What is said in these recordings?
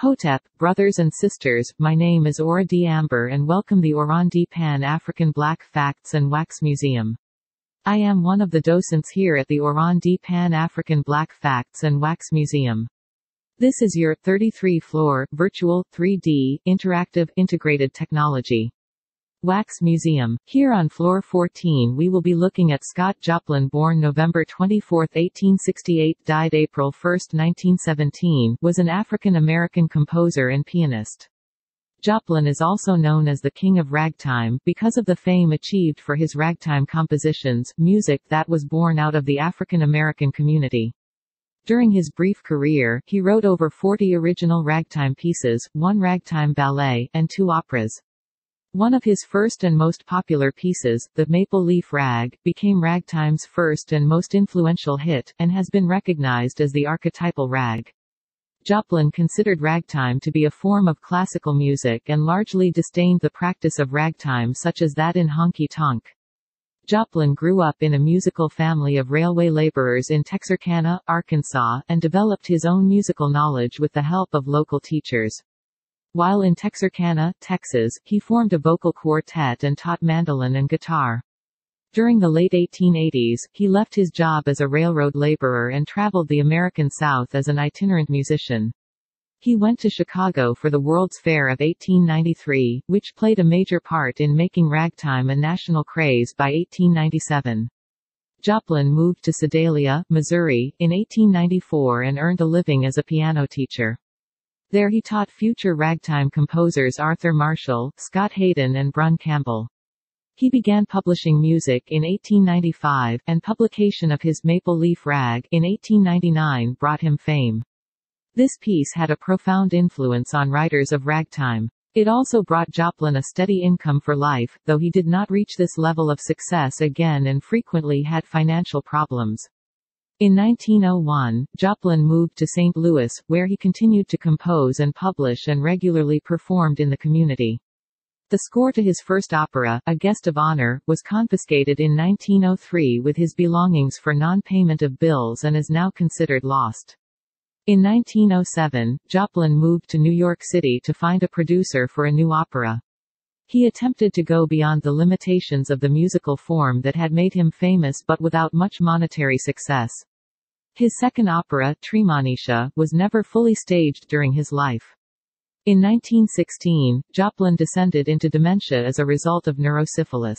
Hotep, brothers and sisters, my name is Ora D. Amber and welcome the Oran D. Pan-African Black Facts and Wax Museum. I am one of the docents here at the Oran D. Pan-African Black Facts and Wax Museum. This is your 33-floor, virtual, 3D, interactive, integrated technology Wax Museum. Here on floor 14 we will be looking at Scott Joplin, born November 24, 1868, died April 1, 1917, was an African-American composer and pianist. Joplin is also known as the King of Ragtime, because of the fame achieved for his ragtime compositions, music that was born out of the African-American community. During his brief career, he wrote over 40 original ragtime pieces, 1 ragtime ballet, and 2 operas. One of his first and most popular pieces, The Maple Leaf Rag, became ragtime's first and most influential hit, and has been recognized as the archetypal rag. Joplin considered ragtime to be a form of classical music and largely disdained the practice of ragtime such as that in honky-tonk. Joplin grew up in a musical family of railway laborers in Texarkana, Arkansas, and developed his own musical knowledge with the help of local teachers. While in Texarkana, Texas, he formed a vocal quartet and taught mandolin and guitar. During the late 1880s, he left his job as a railroad laborer and traveled the American South as an itinerant musician. He went to Chicago for the World's Fair of 1893, which played a major part in making ragtime a national craze by 1897. Joplin moved to Sedalia, Missouri, in 1894 and earned a living as a piano teacher. There he taught future ragtime composers Arthur Marshall, Scott Hayden and Brun Campbell. He began publishing music in 1895, and publication of his Maple Leaf Rag in 1899 brought him fame. This piece had a profound influence on writers of ragtime. It also brought Joplin a steady income for life, though he did not reach this level of success again and frequently had financial problems. In 1901, Joplin moved to St. Louis, where he continued to compose and publish and regularly performed in the community. The score to his first opera, A Guest of Honor, was confiscated in 1903 with his belongings for non-payment of bills and is now considered lost. In 1907, Joplin moved to New York City to find a producer for a new opera. He attempted to go beyond the limitations of the musical form that had made him famous but without much monetary success. His second opera, Treemonisha, was never fully staged during his life. In 1916, Joplin descended into dementia as a result of neurosyphilis.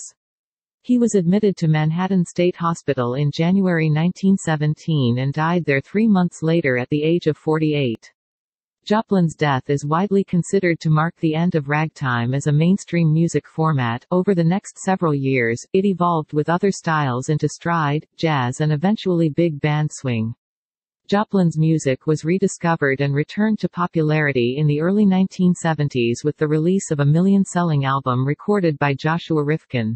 He was admitted to Manhattan State Hospital in January 1917 and died there 3 months later at the age of 48. Joplin's death is widely considered to mark the end of ragtime as a mainstream music format. Over the next several years, it evolved with other styles into stride, jazz, and eventually big band swing. Joplin's music was rediscovered and returned to popularity in the early 1970s with the release of a million-selling album recorded by Joshua Rifkin.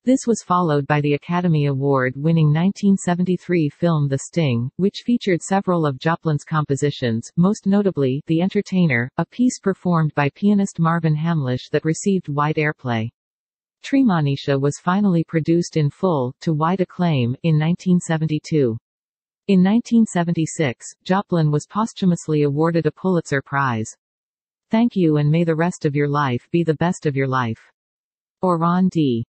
This was followed by the Academy Award-winning 1973 film The Sting, which featured several of Joplin's compositions, most notably The Entertainer, a piece performed by pianist Marvin Hamlisch that received wide airplay. Treemonisha was finally produced in full, to wide acclaim, in 1972. In 1976, Joplin was posthumously awarded a Pulitzer Prize. Thank you and may the rest of your life be the best of your life. Oran D.